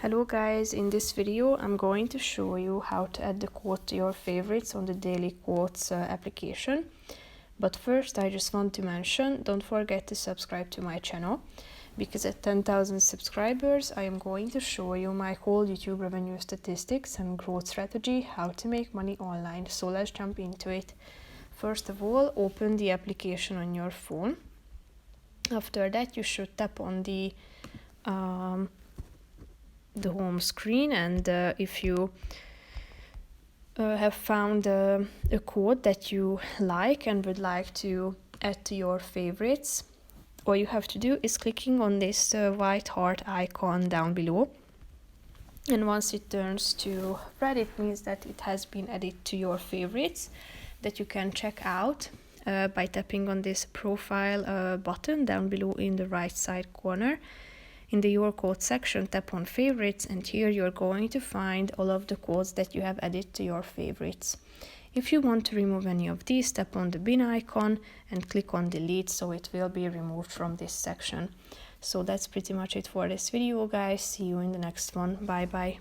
Hello guys, in this video I'm going to show you how to add the quote to your favorites on the daily quotes application. But first I just want to mention, don't forget to subscribe to my channel, because at 10,000 subscribers I am going to show you my whole YouTube revenue statistics and growth strategy, how to make money online. So let's jump into it. First of all, open the application on your phone. After that you should tap on the home screen, and if you have found a quote that you like and would like to add to your favorites, all you have to do is clicking on this white heart icon down below, and once it turns to red, it means that it has been added to your favorites that you can check out by tapping on this profile button down below in the right side corner. In the Your Quote section, tap on Favorites, and here you're going to find all of the quotes that you have added to your favorites. If you want to remove any of these, tap on the bin icon and click on Delete, so it will be removed from this section. So that's pretty much it for this video, guys. See you in the next one. Bye bye.